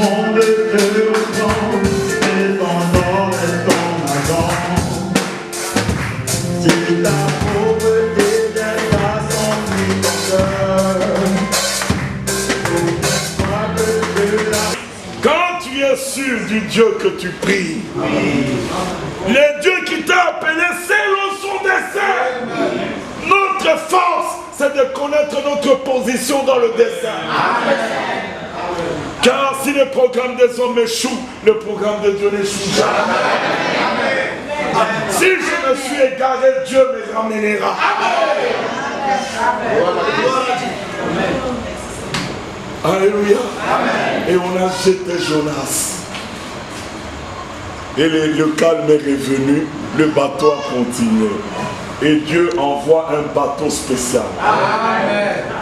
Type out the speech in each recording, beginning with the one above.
monde te ressemble, et ton or est ton argent. Si ta pauvreté n'est pas son ton cœur, quand tu es sûr du Dieu que tu pries, le Dieu qui t'a appelé selon son dessein, notre force, c'est de connaître notre position dans le dessein. Car si le programme des hommes échoue, le programme de Dieu n'échoue jamais. Si je me suis égaré, Dieu me ramènera. Alléluia. Et on a jeté Jonas. Et le calme est revenu, le bateau a continué. Et Dieu envoie un bateau spécial.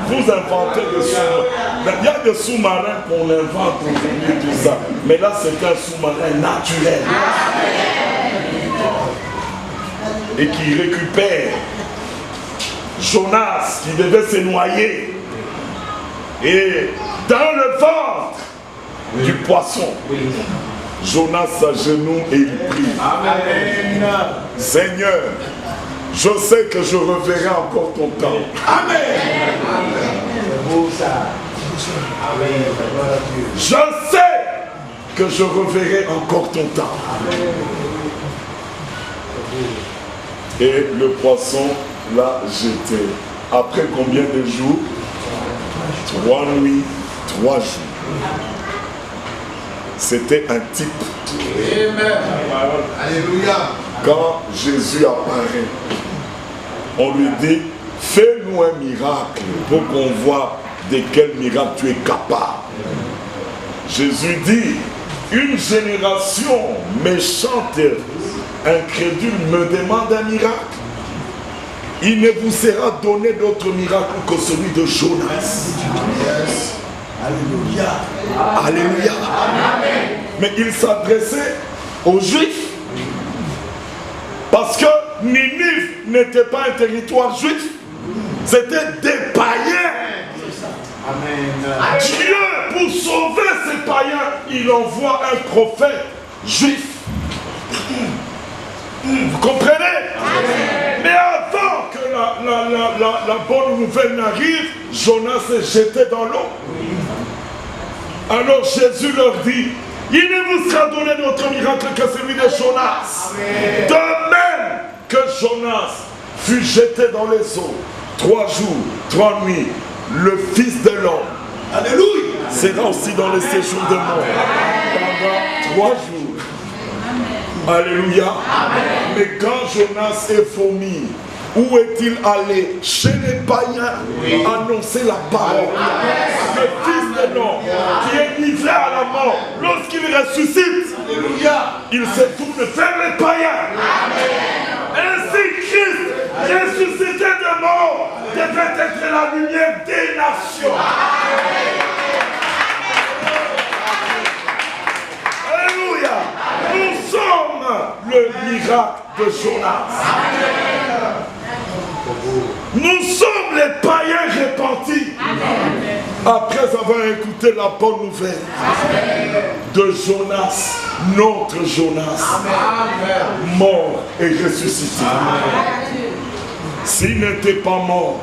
Vous inventez des sous-marins. Il y a des sous-marins qu'on invente aujourd'hui, tout ça. Mais là, c'est un sous-marin naturel. Et qui récupère Jonas, qui devait se noyer. Et dans le ventre du poisson, Jonas s'agenouille et il prie. Amen. Seigneur, je sais que je reverrai encore ton temps. Amen. Je sais que je reverrai encore ton temps. Et le poisson l'a jeté. Après combien de jours? 3 nuits, 3 jours. C'était un type. Amen. Alléluia. Quand Jésus apparaît, on lui dit, fais-nous un miracle pour qu'on voit de quel miracle tu es capable. Jésus dit, une génération méchante, incrédule me demande un miracle. Il ne vous sera donné d'autre miracle que celui de Jonas. Alléluia. Alléluia. Mais il s'adressait aux Juifs. Parce que Ninive n'était pas un territoire juif. C'était des païens. Amen. Dieu, pour sauver ces païens, il envoie un prophète juif. Vous comprenez? Amen. Mais avant que la bonne nouvelle n'arrive, Jonas est jeté dans l'eau. Alors Jésus leur dit, il ne vous sera donné d'autre miracle que celui de Jonas. Amen. De même que Jonas fut jeté dans les eaux, 3 jours, 3 nuits, le Fils de l'homme, alléluia, sera aussi dans le séjour de mort pendant 3 jours. Alléluia. Amen. Mais quand Jonas est vomi, où est-il allé? Chez les païens, annoncer la parole. Amen. Le Fils de l'homme qui est livré à la mort, lorsqu'il ressuscite, alléluia, il se tourne vers les païens. Amen. Ainsi Christ, ressuscité de mort, devait être la lumière des nations. Amen. Alléluia. Nous sommes le miracle de Jonas. Amen. Nous sommes les païens repentis. Amen. Après avoir écouté la bonne nouvelle, amen, de Jonas, notre Jonas, amen, mort et ressuscité. Amen. S'il n'était pas mort,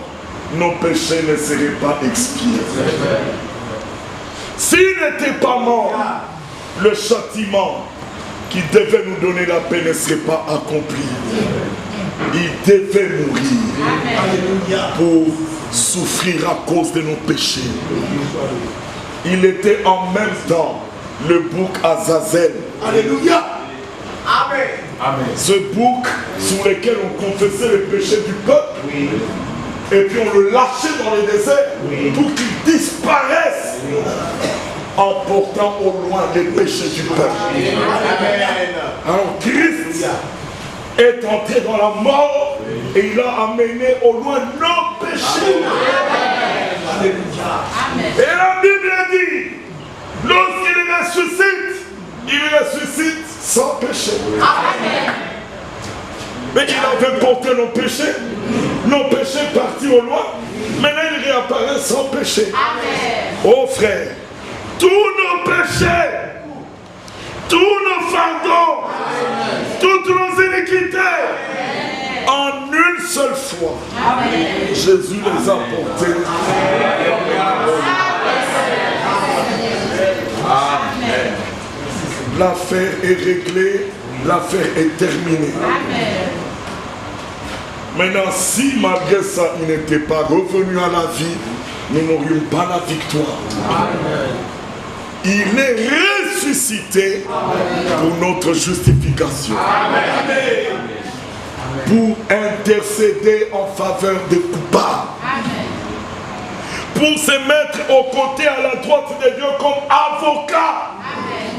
nos péchés ne seraient pas expiés. S'il n'était pas mort, le châtiment qui devait nous donner la paix ne serait pas accompli. Il devait mourir pour souffrir à cause de nos péchés. Il était en même temps le bouc Azazel. Alléluia. Amen. Amen. Ce bouc sur lequel on confessait les péchés du peuple. Oui. Et puis on le lâchait dans le désert, oui, pour qu'il disparaisse, oui, en portant au loin les péchés du peuple. Amen. Alors Christ est entré dans la mort, oui, et il a amené au loin nos péchés. Amen. Amen. Et la Bible dit, lorsqu'il ressuscite, il ressuscite sans péché. Amen. Mais il avait porté nos péchés partis au loin. Maintenant il réapparaît sans péché. Amen. Oh frère, tous nos péchés, tous nos fardeaux, toutes nos iniquités, en une seule fois. Jésus les a portés. Amen. L'affaire est réglée, l'affaire est terminée. Maintenant, si malgré ça, il n'était pas revenu à la vie, nous n'aurions pas la victoire. Amen. Il est ressuscité pour notre justification. Amen. Pour intercéder en faveur des coupables. Amen. Pour se mettre aux côtés à la droite de Dieu comme avocat. Amen.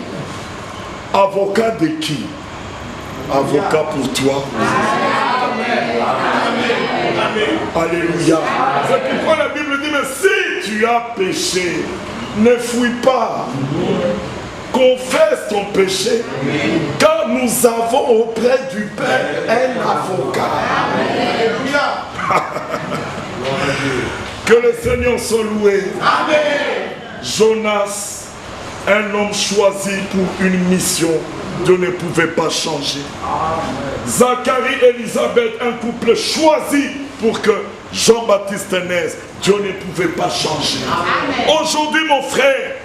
Avocat de qui? Avocat pour toi. Amen. Amen. Alléluia. C'est pourquoi la Bible dit, mais si tu as péché, ne fuis pas. Confesse ton péché. Car nous avons auprès du Père un avocat. Alléluia. Que le Seigneur soit loué. Amen. Jonas, un homme choisi pour une mission, Dieu ne pouvait pas changer. Zacharie et Élisabeth, un couple choisi pour que Jean-Baptiste naisse, Dieu ne pouvait pas changer. Aujourd'hui, mon frère,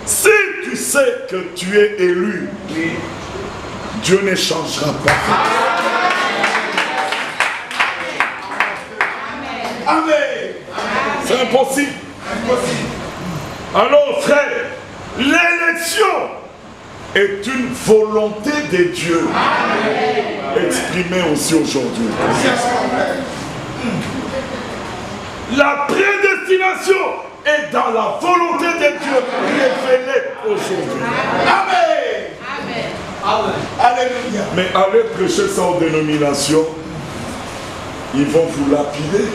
si tu sais que tu es élu, Dieu ne changera pas. Amen. C'est impossible. Alors, frère, l'élection est une volonté de Dieu exprimée aussi aujourd'hui. La prédestination est dans la volonté de Dieu révélée aujourd'hui. Amen. Amen. Alléluia. Mais allez prêcher ça aux dénominations, ils vont vous lapider.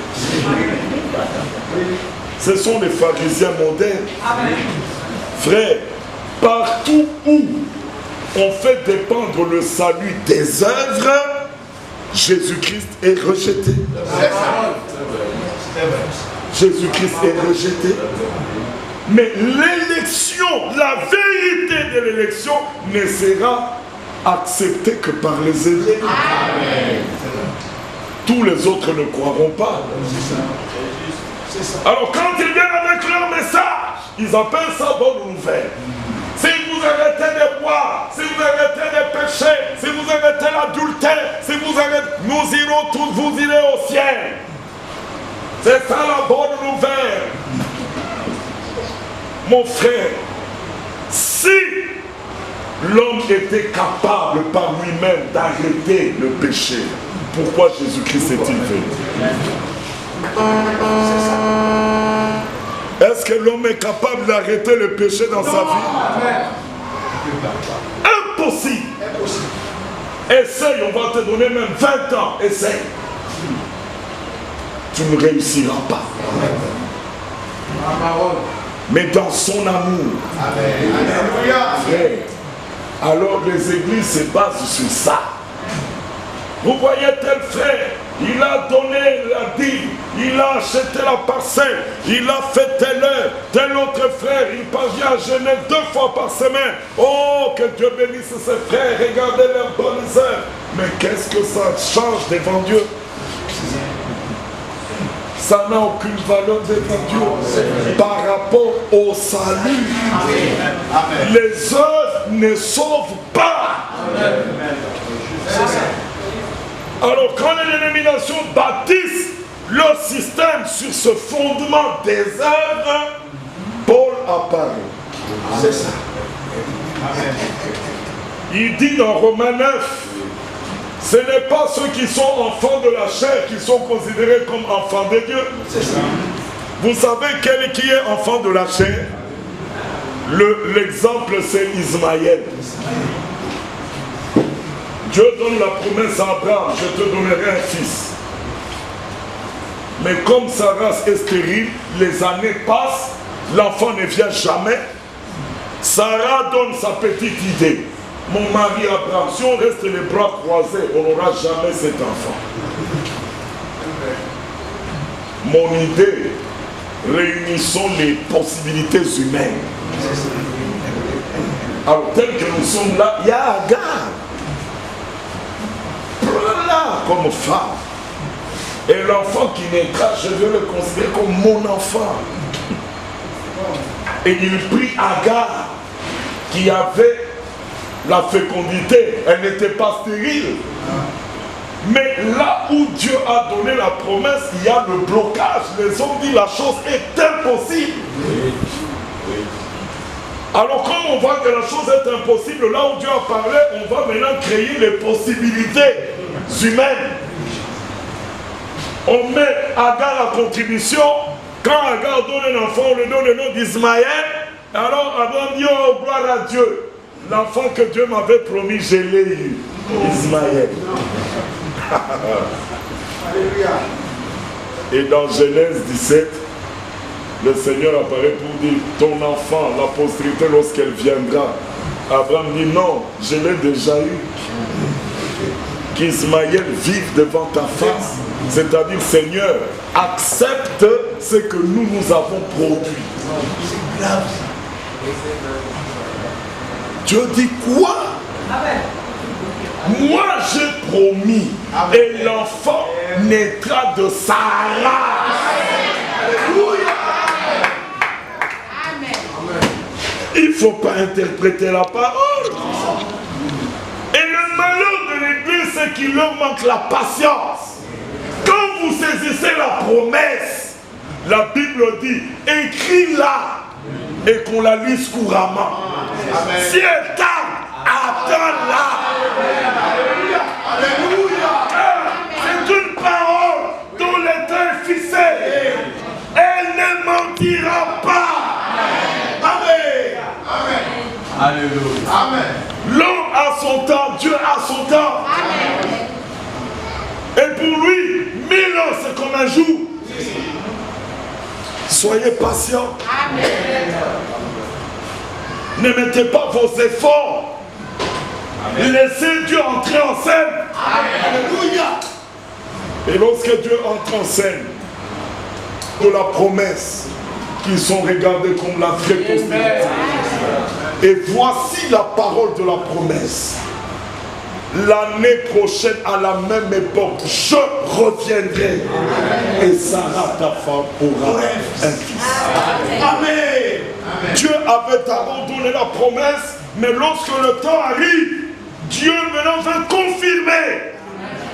Ce sont les pharisiens modernes. Amen. Frère, partout où on fait dépendre le salut des œuvres, Jésus-Christ est rejeté. Jésus-Christ est rejeté. Mais l'élection, la vérité de l'élection ne sera acceptée que par les élus. Tous les autres ne croiront pas. Alors quand ils viennent avec leur message, ils appellent ça bonne nouvelle. Si vous arrêtez de boire, si vous arrêtez de pécher, si vous arrêtez l'adultère, si vous arrêtez, nous irons tous, vous irez au ciel. C'est ça la bonne nouvelle. Mon frère, si l'homme était capable par lui-même d'arrêter le péché, pourquoi Jésus-Christ est-il venu? Est-ce que l'homme est capable d'arrêter le péché dans sa vie? Impossible. Essaye, on va te donner même 20 ans. Essaye. Tu ne réussiras pas. Mais dans son amour. Frère, alors les églises se basent sur ça. Vous voyez tel frère, il a donné la dîme, il a acheté la parcelle, il a fait telle heure, tel autre frère, il parvient à jeûner 2 fois par semaine. Oh, que Dieu bénisse ses frères, regardez leurs bonnes œuvres. Mais qu'est-ce que ça change devant Dieu? Ça n'a aucune valeur devant Dieu par rapport au salut. Amen. Les œuvres ne sauvent pas. Alors quand les dénominations bâtissent leur système sur ce fondement des œuvres, Paul apparaît. C'est ça. Il dit dans Romains 9, ce n'est pas ceux qui sont enfants de la chair qui sont considérés comme enfants de Dieu. C'est ça. Vous savez quel qui est enfant de la chair? L'exemple c'est Ismaël. Dieu donne la promesse à Abraham, je te donnerai un fils. Mais comme sa race est stérile, les années passent, l'enfant ne vient jamais. Sarah donne sa petite idée. Mon mari Abraham, si on reste les bras croisés, on n'aura jamais cet enfant. Mon idée, réunissons les possibilités humaines. Alors, tel que nous sommes là, il y a Agar. Là, comme femme. Et l'enfant qui naîtra, je vais le considérer comme mon enfant. Et il prit Agar, qui avait la fécondité. Elle n'était pas stérile. Mais là où Dieu a donné la promesse, il y a le blocage. Les hommes disent la chose est impossible. Alors comme on voit que la chose est impossible, là où Dieu a parlé, on va maintenant créer les possibilités humaines. On met Agar à contribution. Quand Agar donne un enfant, on lui donne le nom d'Ismaël. Alors Abraham dit, oh gloire à Dieu. L'enfant que Dieu m'avait promis, je l'ai eu. Ismaël. Et dans Genèse 17, le Seigneur apparaît pour dire, ton enfant, la postérité, lorsqu'elle viendra. Abraham dit, non, je l'ai déjà eu. Qu'Ismaël vive devant ta face. C'est-à-dire, Seigneur, accepte ce que nous avons produit. Dieu dit quoi? Moi j'ai promis. Amen. Et l'enfant naîtra de Sarah. Alléluia. Il ne faut pas interpréter la parole. Et le malheur de l'église, c'est qu'il leur manque la patience. Quand vous saisissez la promesse, la Bible dit, écris-la et qu'on la lise couramment. Amen. Si elle tarde, attends-la. Alléluia. Alléluia. C'est une parole dont le temps est fixé. Elle ne mentira pas. Amen. Amen. Alléluia. Amen. L'homme a son temps, Dieu a son temps. Amen. Et pour lui, 1000 ans, c'est comme un jour. Soyez patients. Amen. Ne mettez pas vos efforts. Amen. Laissez Dieu entrer en scène. Alléluia. Et lorsque Dieu entre en scène, de la promesse, qu'ils sont regardés comme la vraie postérité. Et voici la parole de la promesse. L'année prochaine, à la même époque, je reviendrai. Amen. Et Sarah, ta femme, aura un fils. Amen. Dieu avait d'abord donné la promesse, mais lorsque le temps arrive, Dieu maintenant veut confirmer.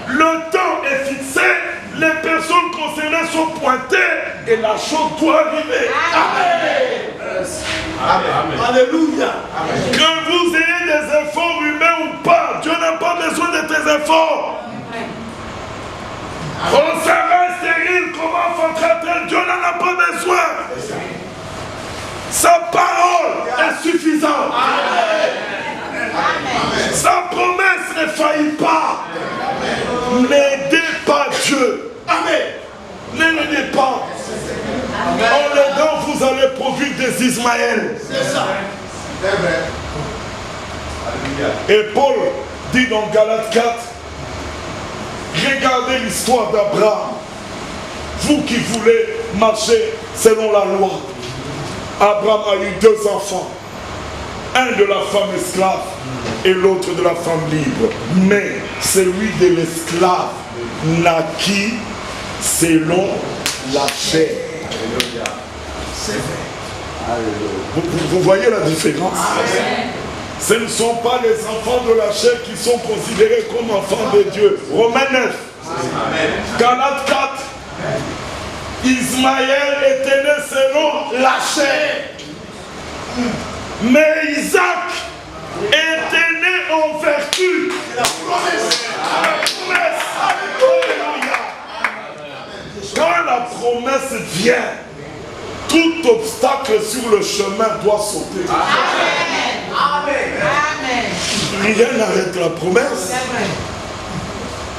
Le temps est fixé, les personnes concernées sont pointées et la chose doit arriver. Amen. Amen. Alléluia. Amen. Que vous ayez des efforts humains ou pas, Dieu n'a pas besoin de tes efforts. On serait stérile, comment enfantera-t-elle? Dieu n'en a pas besoin. Sa parole est suffisante. Amen. Sa promesse ne faillit pas. N'aidez pas Dieu. Amen. Ne l'aidez pas. En l'aidant, vous allez produire des Ismaël. C'est ça. C'est vrai. Et Paul dit dans Galates 4, regardez l'histoire d'Abraham. Vous qui voulez marcher selon la loi. Abraham a eu 2 enfants. Un de la femme esclave et l'autre de la femme libre. Mais celui de l'esclave naquit selon la chair. C'est vrai. Vous voyez la différence? Amen. Ce ne sont pas les enfants de la chair qui sont considérés comme enfants de Dieu. Romains 9. Amen. Galates 4. Ismaël était né selon la chair. Mais Isaac était né en vertu. La promesse. Quand la promesse vient, tout obstacle sur le chemin doit sauter. Amen. Amen. Rien n'arrête la promesse.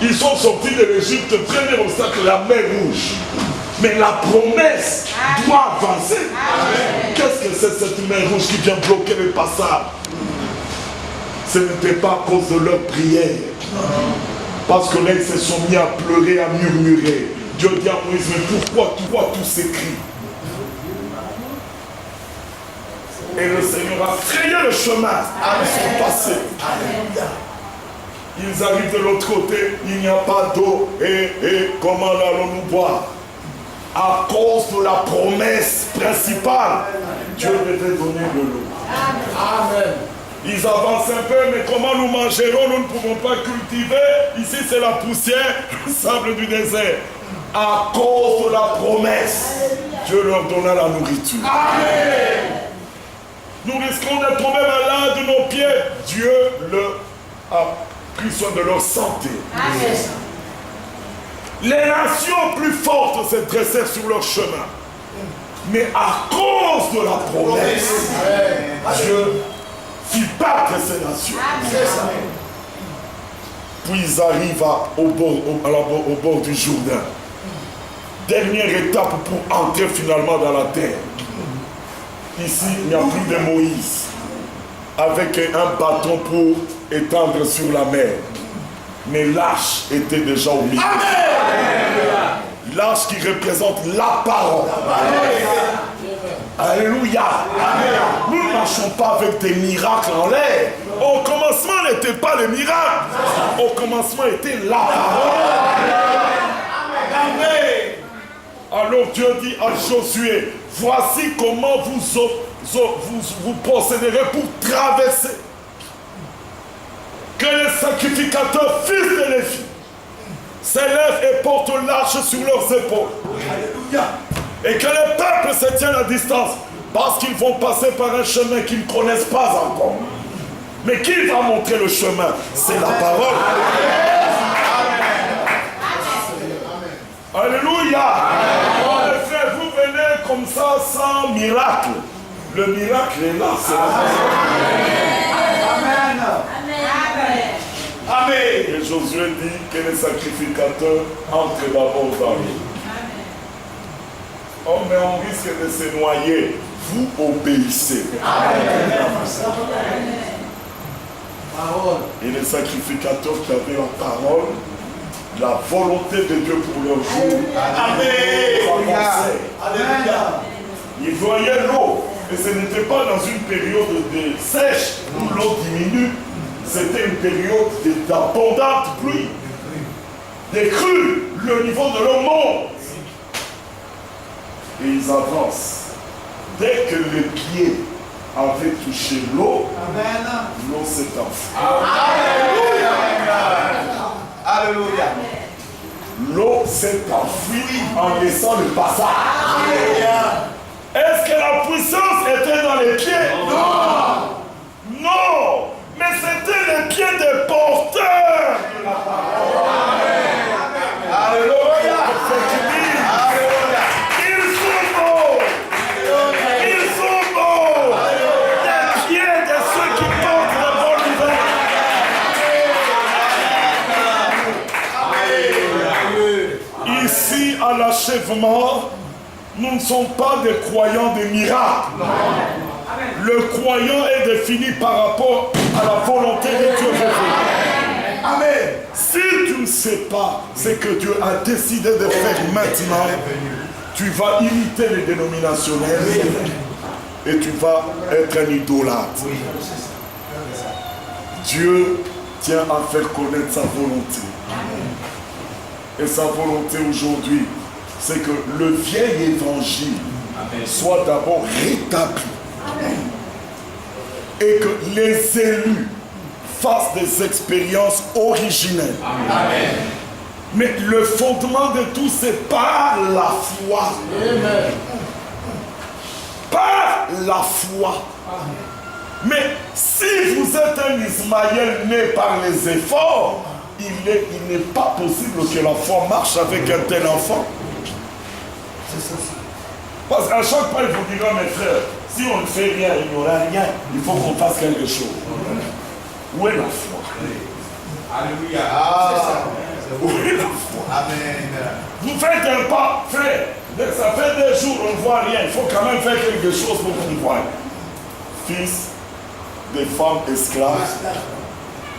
Ils sont sortis de l'Égypte, premier obstacle, la mer Rouge. Mais la promesse doit avancer. Qu'est-ce que c'est cette mer rouge qui vient bloquer le passage? Ce n'était pas à cause de leur prière. Parce que là, ils se sont mis à pleurer, à murmurer. Dieu dit à Moïse, mais pourquoi tout s'écrit? Et le Seigneur a frayé le chemin. Ils sont passés. Ils arrivent de l'autre côté, il n'y a pas d'eau. Et comment allons-nous boire? À cause de la promesse principale, Dieu devait donner de l'eau. Amen. Ils avancent un peu, mais comment nous mangerons? Nous ne pouvons pas cultiver. Ici, c'est la poussière, le sable du désert. À cause de la promesse, Dieu leur donna la nourriture. Amen. Nous risquons d'être tombés malades de nos pieds. Dieu a pris soin de leur santé. Amen. Les nations plus fortes se dressèrent sur leur chemin. Mais à cause de la promesse, Dieu fit battre ces nations. Puis ils arrivent au bord du Jourdain. Dernière étape pour entrer finalement dans la terre. Ici, il n'y a plus de Moïse avec un bâton pour étendre sur la mer. Mais l'arche était déjà au milieu. L'arche qui représente la parole. Alléluia. Nous ne marchons pas avec des miracles en l'air. Au commencement n'était pas les miracles. Au commencement était la parole. Amen. Alors Dieu dit à Josué, voici comment vous procéderez pour traverser. Que les sacrificateurs, fils de Lévi, s'élèvent et portent l'arche sur leurs épaules. Alléluia. Et que les peuples se tiennent à distance, parce qu'ils vont passer par un chemin qu'ils ne connaissent pas encore. Mais qui va montrer le chemin? C'est la parole. Amen. Alléluia. En effet, vous venez comme ça sans miracle. Le miracle est là, c'est la parole. Amen. Amen. Et Josué dit que les sacrificateurs entrent d'abord dans l'eau. Oh, mais on risque de se noyer. Vous obéissez. Amen. Et les sacrificateurs qui avaient la parole, la volonté de Dieu pour leur jour. Amen. Alléluia. Ils voyaient l'eau. Et ce n'était pas dans une période de sèche où l'eau diminue. C'était une période d'abondante pluie. Des crues, le niveau de l'eau monte. Et ils avancent. Dès que les pieds avaient touché l'eau, l'eau s'est enfuie. Alléluia. Alléluia. L'eau s'est enfuie en laissant le passage. Est-ce que la puissance était dans les pieds? Non. Non. Mais c'était les pieds des porteurs de la parole. Alléluia. Ils sont beaux. Ils sont beaux. Les pieds de ceux qui portent la bonne nouvelle. Ici, à l'achèvement, nous ne sommes pas des croyants des miracles. Le croyant est défini par rapport à la volonté de Dieu révélée. Amen. Si tu ne sais pas ce que Dieu a décidé de faire maintenant, tu vas imiter les dénominationnels et tu vas être un idolâtre. Dieu tient à faire connaître sa volonté. Et sa volonté aujourd'hui, c'est que le vieil évangile soit d'abord rétabli. Et que les élus fassent des expériences originelles. Amen. Mais le fondement de tout, c'est par la foi. Amen. Par la foi. Amen. Mais si vous êtes un Ismaël né par les efforts, il n'est pas possible que la foi marche avec un tel enfant. Parce qu'à chaque fois, il vous dira, mes frères, si on ne fait rien, il n'y aura rien. Il faut qu'on fasse quelque chose. Où est la foi? Alléluia. Où est la foi? Amen. Vous faites un pas, frère. Ça fait des jours, on ne voit rien. Il faut quand même faire quelque chose pour qu'on voie. Fils des femmes esclaves,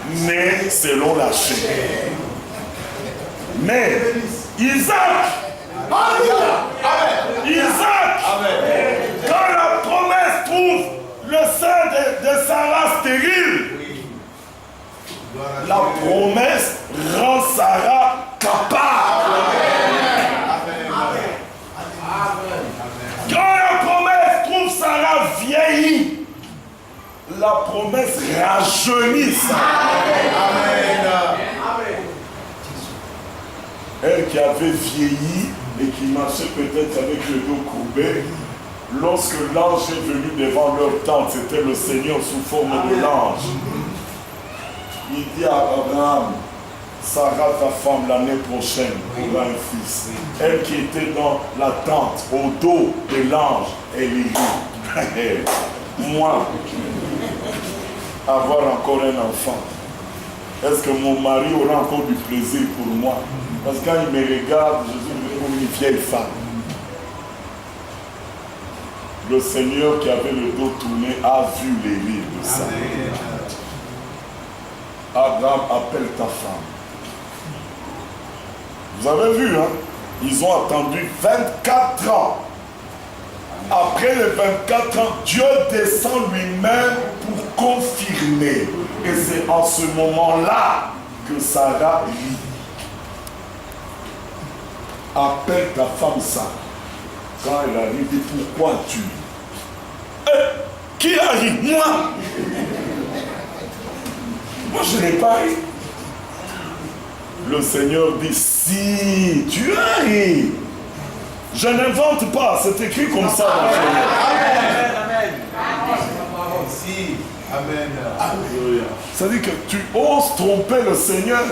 nés selon la chair. Mais Isaac, Isaac, quand la promesse trouve le sein de Sarah stérile. La promesse rend Sarah capable. Quand la promesse trouve Sarah vieillie, la promesse rajeunit Sarah. Elle qui avait vieilli et qui marchait peut-être avec le dos courbé, lorsque l'ange est venu devant leur tente, c'était le Seigneur sous forme de l'ange. Il dit à Abraham, Sarah, ta femme, l'année prochaine, aura un fils. Elle qui était dans la tente, au dos de l'ange, elle dit, moi, avoir encore un enfant, est-ce que mon mari aura encore du plaisir pour moi? Parce que quand il me regarde, je suis comme une vieille femme. Le Seigneur qui avait le dos tourné a vu les rires de ça. Abraham, appelle ta femme. Vous avez vu, hein? Ils ont attendu 24 ans. Après les 24 ans, Dieu descend lui-même pour confirmer. Et c'est en ce moment-là que Sarah lit. Appelle ta femme Sarah. Quand elle arrive, dit pourquoi tu? Qui arrive? Moi? Moi je n'ai pas ri. Le Seigneur dit si tu arrives. Je n'invente pas, c'est écrit comme ça dans le Seigneur. Amen. Amen. Ça dit que tu oses tromper le Seigneur.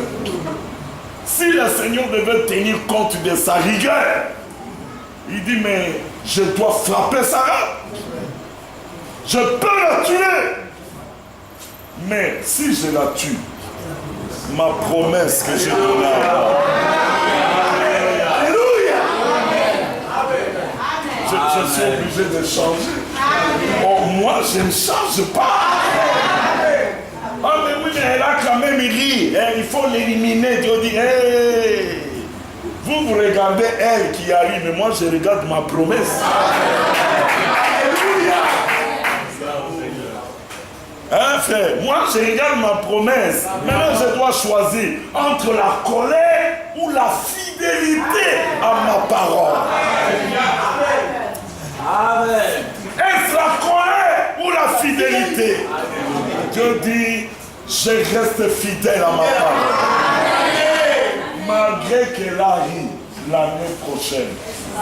Si le Seigneur devait tenir compte de sa rigueur, il dit mais je dois frapper Sarah. Je peux la tuer. Mais si je la tue, ma promesse que j'ai donnée à Allah. Alléluia. Je suis obligé de changer. Or, moi, je ne change pas. Ah, mais oui, mais elle a quand même ri. Il faut l'éliminer. Dieu dit, hey. Vous regardez elle qui arrive, mais moi, je regarde ma promesse. Alléluia. Hein, frère, moi je regarde ma promesse. Maintenant je dois choisir entre la colère ou la fidélité à ma parole. Amen. Est-ce la colère ou la fidélité? Dieu dit, je reste fidèle à ma parole. Malgré qu'elle arrive l'année prochaine,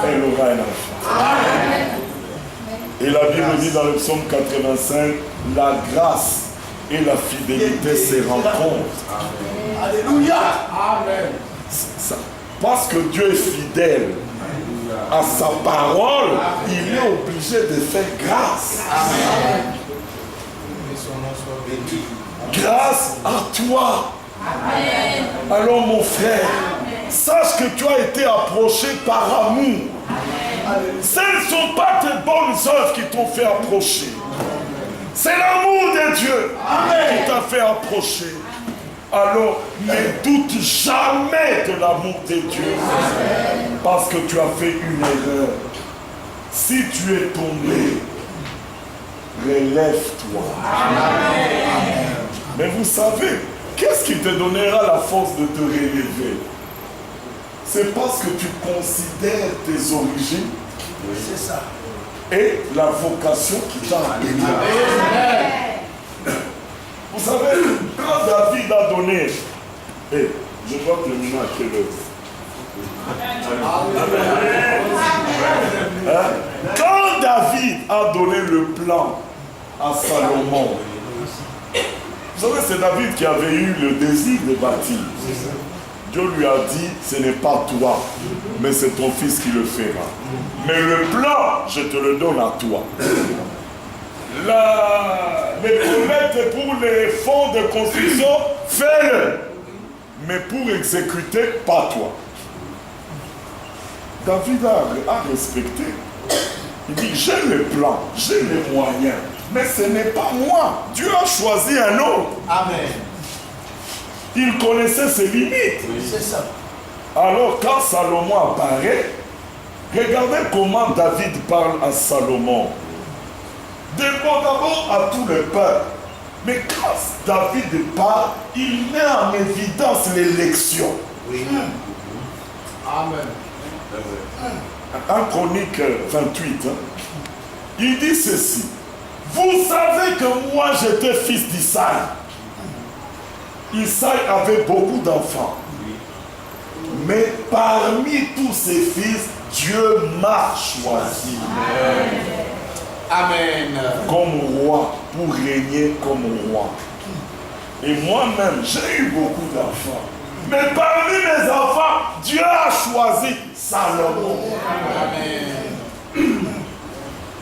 elle aura un enfant. Et la Bible dit dans le psaume 85, la grâce et la fidélité se rencontrent. Alléluia. Amen. Parce que Dieu est fidèle à sa parole, il est obligé de faire grâce. Amen. Grâce à toi. Amen. Alors mon frère, sache que tu as été approché par amour. Ce ne sont pas tes bonnes œuvres qui t'ont fait approcher. C'est l'amour de Dieu qui t'a fait approcher. Alors, ne doute jamais de l'amour de Dieu. Parce que tu as fait une erreur. Si tu es tombé, relève-toi. Mais vous savez, qu'est-ce qui te donnera la force de te relever? C'est parce que tu considères tes origines. C'est ça. Et la vocation qui t'a appelé. Vous savez, quand David a donné, je dois terminer à quelle heure? Quand David a donné le plan à Salomon, vous savez, c'est David qui avait eu le désir de bâtir. Dieu lui a dit, ce n'est pas toi, mais c'est ton fils qui le fera. Mais le plan, je te le donne à toi. Les promesses pour les fonds de construction, fais-le. Mais pour exécuter, pas toi. David a respecté. Il dit, j'ai le plan, j'ai les moyens. Mais ce n'est pas moi. Dieu a choisi un autre. Amen. Il connaissait ses limites. Oui, c'est ça. Alors quand Salomon apparaît, regardez comment David parle à Salomon. dépendamment à tout le peuple. Mais quand David part, il met en évidence l'élection. Oui. Amen. En Chronique 28, il dit ceci. Vous savez que moi j'étais fils d'Isaïe. Isaïe avait beaucoup d'enfants. Mais parmi tous ses fils, Dieu m'a choisi. Amen. Comme roi, pour régner comme roi. Et moi-même, j'ai eu beaucoup d'enfants. Mais parmi mes enfants, Dieu a choisi Salomon. Amen.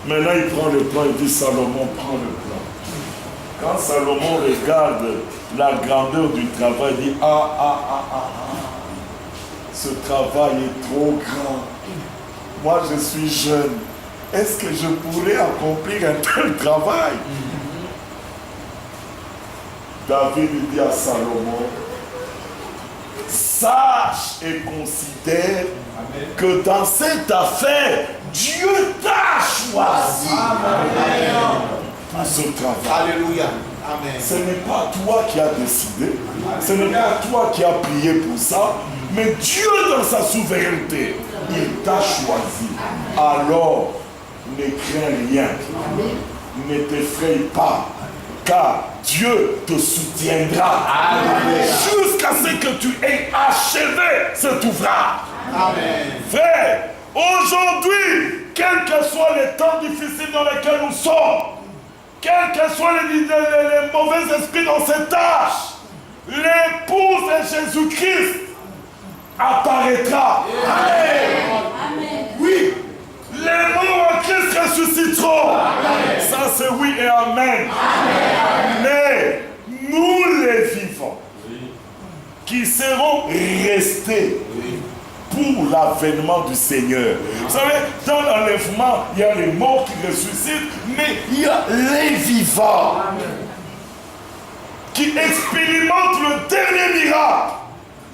Maintenant, il prend le plan, il dit Salomon, prend le plan. Quand Salomon regarde la grandeur du travail, il dit ce travail est trop grand. Moi, je suis jeune. Est-ce que je pourrais accomplir un tel travail? David dit à Salomon, sache et considère que dans cette affaire, Dieu t'a choisi pour ce travail. Alléluia. Amen. Ce n'est pas toi qui as décidé, ce n'est pas toi qui as prié pour ça, mais Dieu dans sa souveraineté, il t'a choisi. Alors, ne crains rien, ne t'effraie pas, car Dieu te soutiendra jusqu'à ce que tu aies achevé cet ouvrage. Amen. Frère, aujourd'hui, quels que soient les temps difficiles dans lesquels nous sommes, quels que soient les mauvais esprits dans cette tâche, l'épouse de Jésus-Christ apparaîtra. Amen. Oui. Les morts en Christ ressusciteront. Amen. Ça c'est oui et amen. Amen. Mais nous les vivants, qui seront restés pour l'avènement du Seigneur. Vous savez, dans l'enlèvement, il y a les morts qui ressuscitent, mais il y a les vivants qui expérimentent le dernier miracle,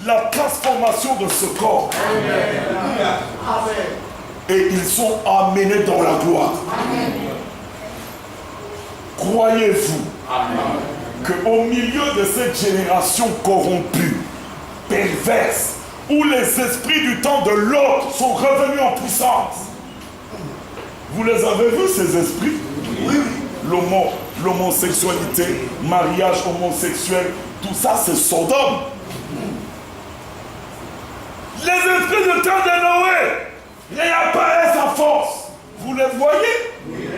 la transformation de ce corps. Amen. Et ils sont amenés dans la gloire. Croyez-vous qu'au milieu de cette génération corrompue, perverse, où les esprits du temps de l'autre sont revenus en puissance, vous les avez vus ces esprits? Oui. L'homosexualité, mariage homosexuel, tout ça c'est Sodome. Les esprits du temps de Noé réapparaissent à force. Vous les voyez? Oui.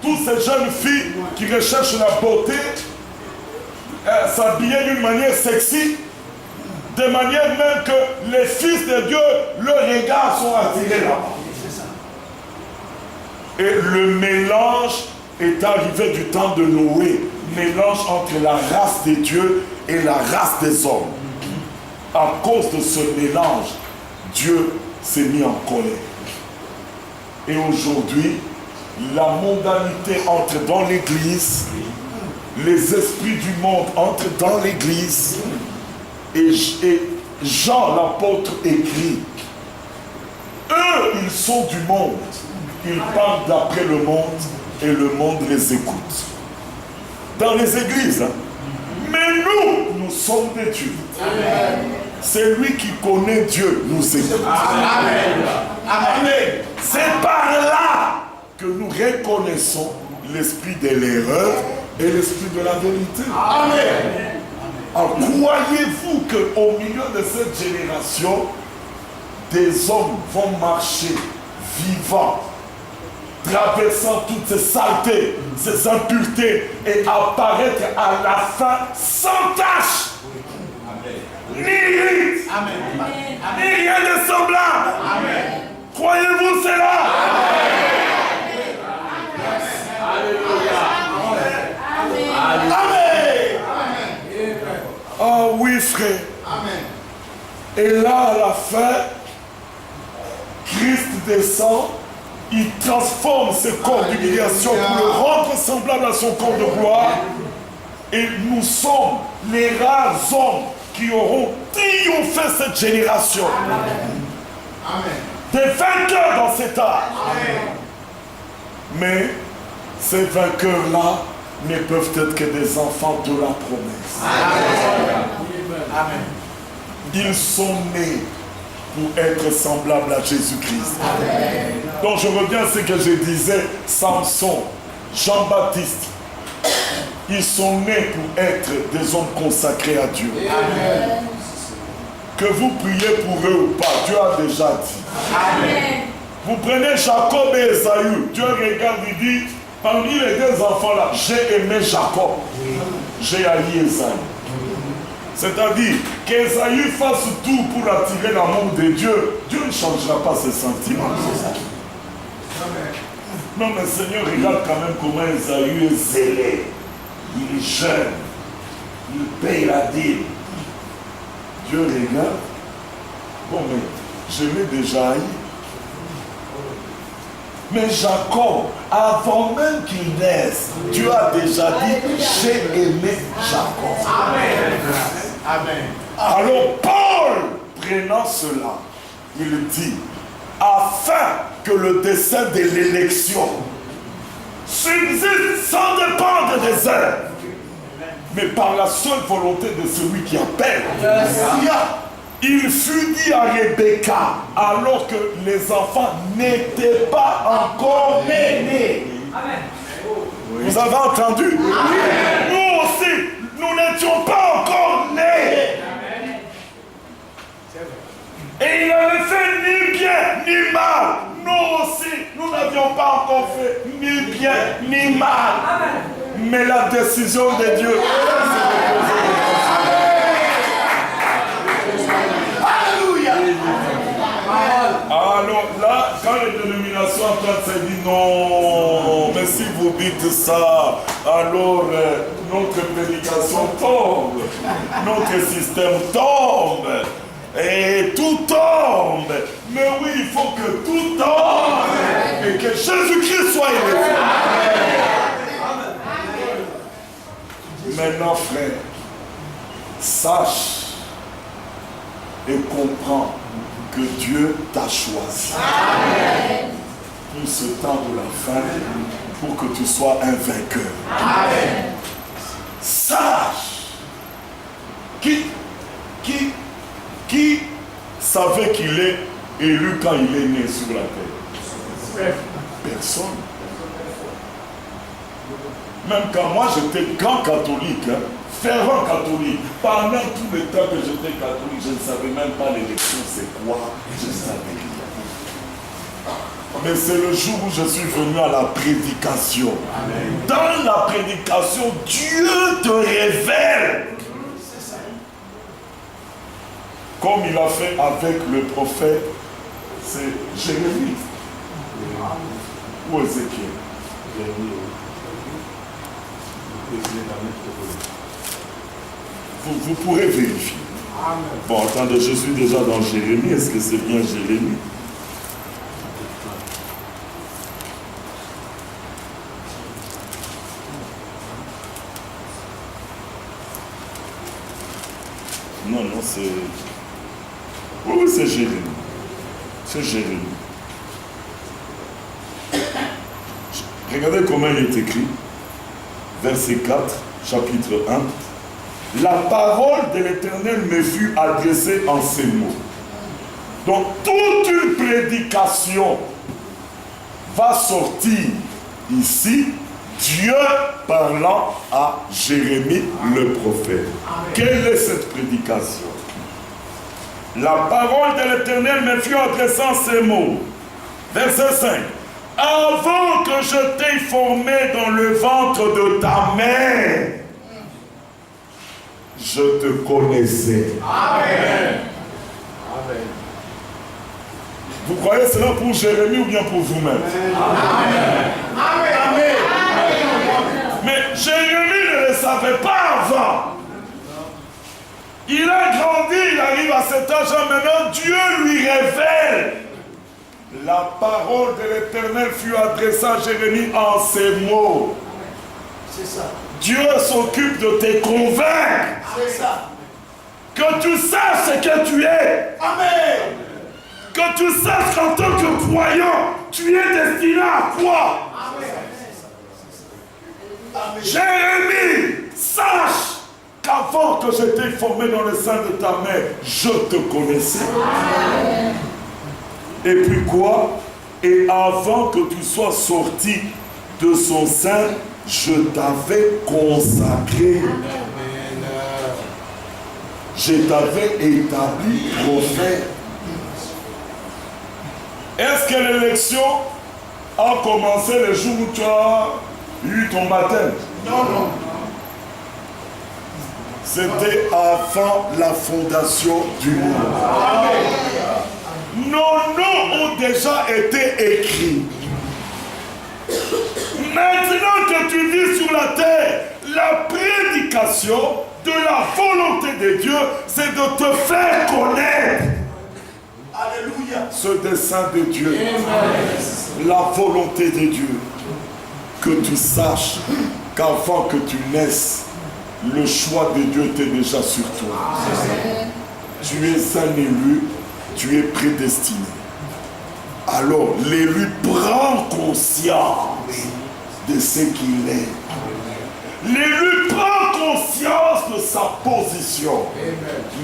Toutes ces jeunes filles qui recherchent la beauté, s'habiller d'une manière sexy, de manière même que les fils de Dieu, leurs regards sont attirés là. Et le mélange est arrivé du temps de Noé, mélange entre la race des dieux et la race des hommes. À cause de ce mélange, Dieu s'est mis en colère. Et aujourd'hui, la mondanité entre dans l'église, les esprits du monde entrent dans l'église, et Jean l'apôtre écrit, eux ils sont du monde, ils parlent d'après le monde et le monde les écoute. Dans les églises, mais nous sommes des dieux. C'est lui qui connaît Dieu, nous écoute. Amen. Amen. C'est par là que nous reconnaissons l'esprit de l'erreur et l'esprit de la vérité. Amen. Alors, croyez-vous qu'au milieu de cette génération, des hommes vont marcher vivants, traversant toutes ces saletés, ces impuretés, et apparaître à la fin sans tache, ni rite, ni rien de semblable? Amen. Croyez-vous cela? Amen. Amen. Oh oui, frère. Amen. Et là, à la fin, Christ descend, il transforme ce corps d'humiliation pour le rendre semblable à son corps de gloire. Et nous sommes les rares hommes qui auront triomphé cette génération. Amen. Des vainqueurs dans cet âge. Mais Ces vainqueurs-là ne peuvent être que des enfants de la promesse. Amen. Ils sont nés pour être semblables à Jésus-Christ. Donc je reviens à ce que je disais, Samson, Jean-Baptiste, ils sont nés pour être des hommes consacrés à Dieu. Amen. Que vous priez pour eux ou pas, Dieu a déjà dit. Amen. Vous prenez Jacob et Esaü, Dieu regarde et dit, parmi les deux enfants là, j'ai aimé Jacob, j'ai haï Esaü. C'est-à-dire qu'Esaü fasse tout pour attirer l'amour de Dieu, Dieu ne changera pas ses sentiments. Non mais Seigneur, regarde quand même comment Esaü est zélé. Il est jeune, il paye la dîme. Dieu regarde, bon mais je l'ai déjà haï. Mais Jacob, avant même qu'il naisse, Dieu a déjà dit, j'ai aimé Jacob. Amen. Amen. Alors Paul, prenant cela, il dit, afin que le dessein de l'élection subsiste sans dépendre des œuvres, mais par la seule volonté de celui qui appelle. Il fut dit à Rebecca, alors que les enfants n'étaient pas encore nés. Vous avez entendu? Nous aussi, nous n'étions pas encore nés. Et il n'avait fait ni bien ni mal. Nous aussi, nous n'avions pas encore fait ni bien ni mal. Mais la décision de Dieu, alors là, quand les dénominations entendent ça, dit non, mais si vous dites ça, alors notre prédication tombe, notre système tombe, et tout tombe. Mais oui, il faut que tout tombe, et que Jésus-Christ soit élevé. Maintenant, frère, sache et comprends que Dieu t'a choisi pour ce temps de la fin, pour que tu sois un vainqueur. Amen. Sache qui savait qu'il est élu quand il est né sur la terre? Personne. Même quand moi j'étais grand catholique, fervent catholique, pendant tout le temps que j'étais catholique, je ne savais même pas l'élection c'est quoi, je ne savais rien. Mais c'est le jour où je suis venu à la prédication. Amen. Dans la prédication, Dieu te révèle. Comme il a fait avec le prophète, c'est Jérémie. Ou Ézéchiel. Vous pourrez vérifier. Amen. Bon, attendez, je suis déjà dans Jérémie. Est-ce que c'est bien Jérémie? Non, non, c'est... Oui, c'est Jérémie. C'est Jérémie. Regardez comment il est écrit. Verset 4, chapitre 1. La parole de l'Éternel me fut adressée en ces mots. Donc, toute une prédication va sortir ici, Dieu parlant à Jérémie le prophète. Amen. Quelle est cette prédication? La parole de l'Éternel me fut adressée en ces mots. Verset 5. Avant que je t'ai formé dans le ventre de ta mère, je te connaissais. Amen. Amen. Vous croyez cela pour Jérémie ou bien pour vous-même? Amen. Amen. Amen. Mais Jérémie ne le savait pas avant. Il a grandi, il arrive à cet âge, maintenant Dieu lui révèle. La parole de l'Éternel fut adressée à Jérémie en ces mots. C'est ça. Dieu s'occupe de te convaincre. C'est ça. Que tu saches ce que tu es. Amen. Que tu saches qu'en tant que croyant, tu es destiné à quoi? Amen. Jérémie, sache qu'avant que j'étais formé dans le sein de ta mère, je te connaissais. Et puis quoi? Et avant que tu sois sorti de son sein, je t'avais consacré. Je t'avais établi prophète. Est-ce que l'élection a commencé le jour où tu as eu ton baptême? Non, non. C'était avant la fondation du monde. Nos noms ont déjà été écrits. Maintenant que tu vis sur la terre, la prédication de la volonté de Dieu, c'est de te faire connaître. Alléluia. Ce dessein de Dieu, la volonté de Dieu, que tu saches qu'avant que tu naisses, le choix de Dieu était déjà sur toi. Tu es un élu, tu es prédestiné. Alors l'élu prend conscience de ce qu'il est. L'élu prend conscience de sa position.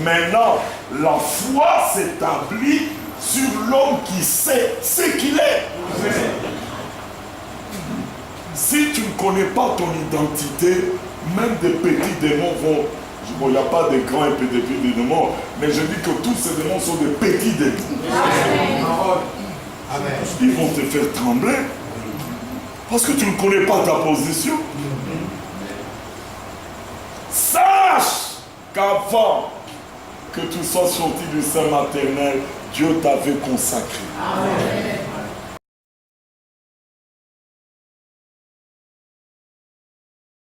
Maintenant, la foi s'établit sur l'homme qui sait ce qu'il est. Si tu ne connais pas ton identité, même des petits démons vont... Bon, il n'y a pas de grands et de petits démons, mais je dis que tous ces démons sont des petits démons. Amen. Ils vont te faire trembler parce que tu ne connais pas ta position. Sache qu'avant que tu sois sorti du sein maternel, Dieu t'avait consacré. Amen.